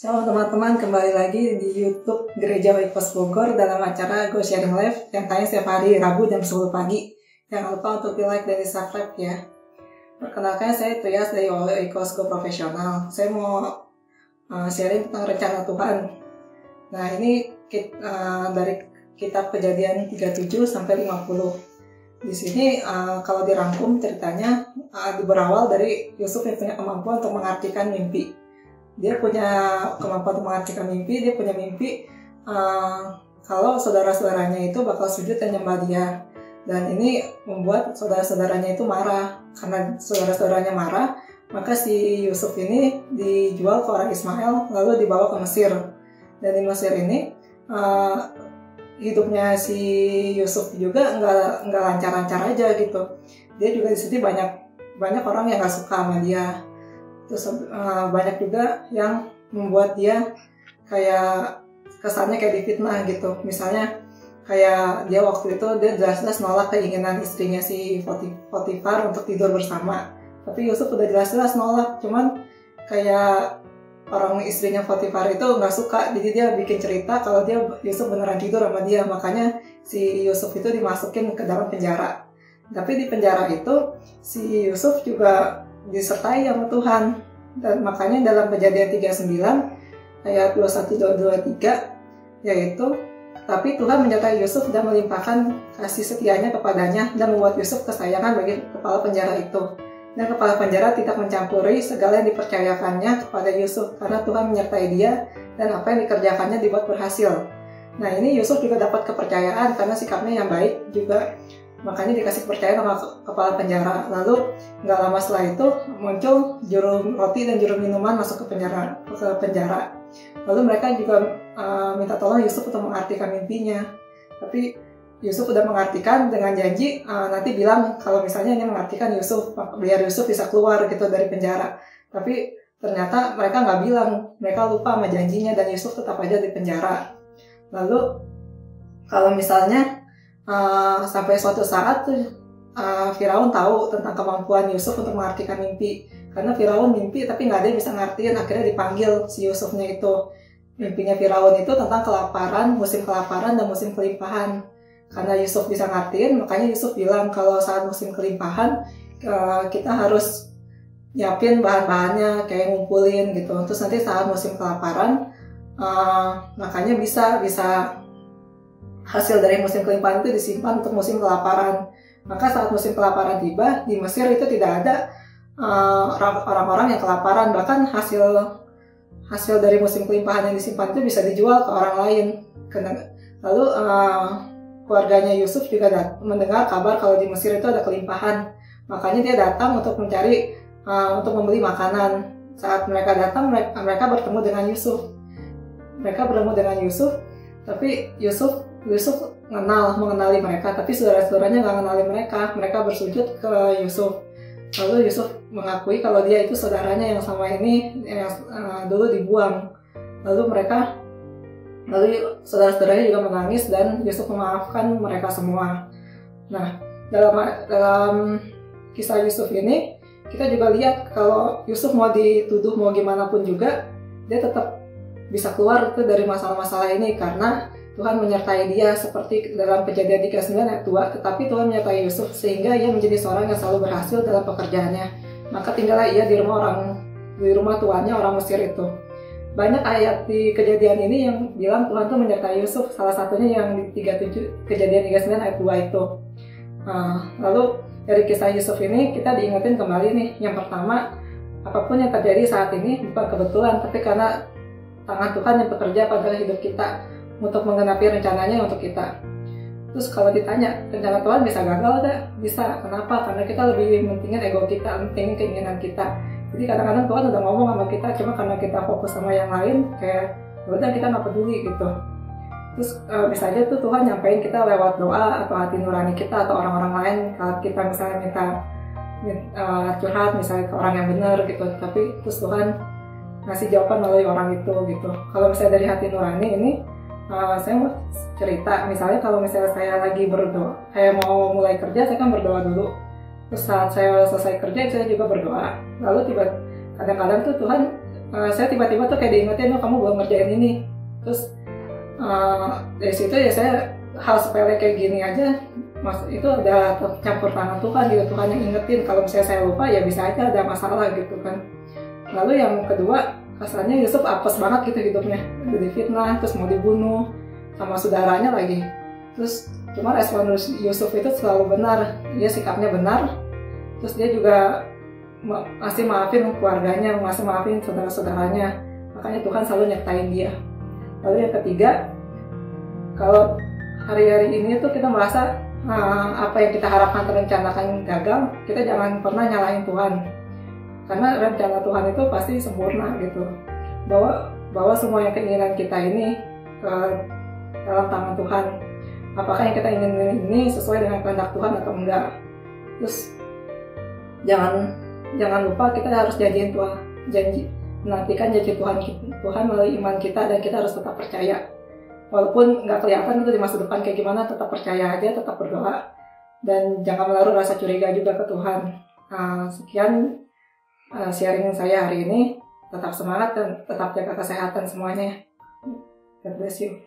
Halo teman-teman, kembali lagi di YouTube Gereja Oikos Bogor dalam acara Go Sharing Live yang tayang setiap hari Rabu jam 10 pagi. Jangan lupa untuk di like dan di subscribe ya. Perkenalkan, saya Trias dari Oikos Go Profesional. Saya mau sharing tentang rencana Tuhan. Nah, ini dari kitab Kejadian 37 sampai 50. Di sini kalau dirangkum ceritanya berawal dari Yusuf yang punya kemampuan untuk mengartikan mimpi. Dia punya kemampuan untuk mengartikan mimpi. Dia punya mimpi kalau saudara-saudaranya itu bakal sujud dan nyembah dia. Dan ini membuat saudara-saudaranya itu marah. Karena saudara-saudaranya marah, maka si Yusuf ini dijual ke orang Ismail lalu dibawa ke Mesir. Dan di Mesir ini hidupnya si Yusuf juga nggak lancar-lancar aja gitu. Dia juga di sini banyak orang yang nggak suka sama dia. Terus banyak juga yang membuat dia kayak kesannya kayak difitnah gitu. Misalnya kayak dia waktu itu dia jelas-jelas nolak keinginan istrinya si Potifar untuk tidur bersama. Tapi Yusuf udah jelas-jelas nolak. Cuman kayak orang istrinya Potifar itu nggak suka. Jadi dia bikin cerita kalau Yusuf beneran tidur sama dia. Makanya si Yusuf itu dimasukin ke dalam penjara. Tapi di penjara itu si Yusuf juga disertai sama Tuhan. Dan makanya dalam Kejadian 39 ayat 21-23 yaitu, tapi Tuhan menyertai Yusuf dan melimpahkan kasih setianya kepadanya dan membuat Yusuf kesayangan bagi kepala penjara itu. Dan kepala penjara tidak mencampuri segala yang dipercayakannya kepada Yusuf karena Tuhan menyertai dia dan apa yang dikerjakannya dibuat berhasil. Nah, ini Yusuf juga dapat kepercayaan karena sikapnya yang baik juga. Makanya dikasih kepercayaan sama kepala penjara. Lalu nggak lama setelah itu muncul juru roti dan juru minuman masuk ke penjara. Lalu mereka juga minta tolong Yusuf untuk mengartikan mimpinya. Tapi Yusuf udah mengartikan dengan janji nanti bilang kalau misalnya ini mengartikan Yusuf, biar Yusuf bisa keluar gitu dari penjara. Tapi ternyata mereka nggak bilang, mereka lupa sama janjinya dan Yusuf tetap aja di penjara. Lalu kalau misalnya sampai suatu saat Firaun tahu tentang kemampuan Yusuf untuk mengartikan mimpi. Karena Firaun mimpi tapi nggak ada yang bisa ngartiin, akhirnya dipanggil si Yusufnya itu. Mimpinya Firaun itu tentang kelaparan, musim kelaparan dan musim kelimpahan. Karena Yusuf bisa ngartiin, makanya Yusuf bilang kalau saat musim kelimpahan kita harus nyiapin bahan-bahannya, kayak ngumpulin gitu. Terus nanti saat musim kelaparan makanya bisa hasil dari musim kelimpahan itu disimpan untuk musim kelaparan. Maka saat musim kelaparan tiba, di Mesir itu tidak ada orang-orang yang kelaparan. Bahkan hasil dari musim kelimpahan yang disimpan itu bisa dijual ke orang lain. Lalu keluarganya Yusuf juga mendengar kabar kalau di Mesir itu ada kelimpahan. Makanya dia datang untuk mencari, untuk membeli makanan. Saat mereka datang, mereka bertemu dengan Yusuf. Tapi Yusuf mengenali mereka, tapi saudara-saudaranya nggak mengenali mereka. Mereka bersujud ke Yusuf. Lalu Yusuf mengakui kalau dia itu saudaranya yang sama ini yang dulu dibuang. Lalu saudara-saudaranya juga menangis dan Yusuf memaafkan mereka semua. Nah, dalam kisah Yusuf ini kita juga lihat kalau Yusuf mau dituduh mau gimana pun juga dia tetap bisa keluar dari masalah-masalah ini karena Tuhan menyertai dia, seperti dalam Kejadian 39 ayat 2. Tetapi Tuhan menyertai Yusuf sehingga ia menjadi seorang yang selalu berhasil dalam pekerjaannya. Maka tinggallah ia di rumah tuannya orang Mesir itu. Banyak ayat di Kejadian ini yang bilang Tuhan tuh menyertai Yusuf. Salah satunya yang di Kejadian 39 ayat 2 itu. Lalu dari kisah Yusuf ini kita diingetin kembali nih. Yang pertama, apapun yang terjadi saat ini bukan kebetulan, tapi karena tangan Tuhan yang bekerja pada hidup kita untuk menggenapi rencananya untuk kita. Terus kalau ditanya, rencana Tuhan bisa gagal gak? Bisa. Kenapa? Karena kita lebih mentingin ego kita, mentingin keinginan kita. Jadi kadang-kadang Tuhan udah ngomong sama kita, cuma karena kita fokus sama yang lain, kayak udah kita nggak peduli gitu. Terus bisa aja tuh Tuhan nyampein kita lewat doa atau hati nurani kita atau orang-orang lain. Kalau kita misalnya minta curhat misalnya ke orang yang benar gitu, tapi terus Tuhan ngasih jawaban melalui orang itu gitu. Kalau misalnya dari hati nurani ini, saya mau cerita, misalnya kalau misalnya saya lagi berdoa, saya mau mulai kerja, saya kan berdoa dulu. Terus saat saya selesai kerja, saya juga berdoa. Lalu kadang-kadang tuh Tuhan saya tiba-tiba tuh kayak diingetin, oh kamu belum ngerjain ini. Terus dari situ ya saya hal sepele kayak gini aja, mas itu ada campur tangan Tuhan gitu. Tuhan yang ingetin, kalau misalnya saya lupa ya bisa aja ada masalah gitu kan. Lalu yang kedua, kasarnya Yusuf apes banget gitu hidupnya, udah difitnah, terus mau dibunuh sama saudaranya lagi. Terus cuma respon Yusuf itu selalu benar, dia sikapnya benar, terus dia juga masih maafin keluarganya, masih maafin saudara-saudaranya, makanya Tuhan selalu nyertain dia. Lalu yang ketiga, kalau hari-hari ini tuh kita merasa apa yang kita harapkan terencanakan gagal, kita jangan pernah nyalahin Tuhan, karena rencana Tuhan itu pasti sempurna gitu. Bahwa semua yang keinginan kita ini dalam tangan Tuhan. Apakah yang kita ingin ini sesuai dengan kehendak Tuhan atau enggak? Terus jangan lupa kita harus menantikan janji Tuhan melalui iman kita, dan kita harus tetap percaya. Walaupun nggak kelihatan itu di masa depan kayak gimana, tetap percaya aja, tetap berdoa, dan jangan menaruh rasa curiga juga ke Tuhan. Sekian sharing saya hari ini. Tetap semangat dan tetap jaga kesehatan semuanya. God bless you.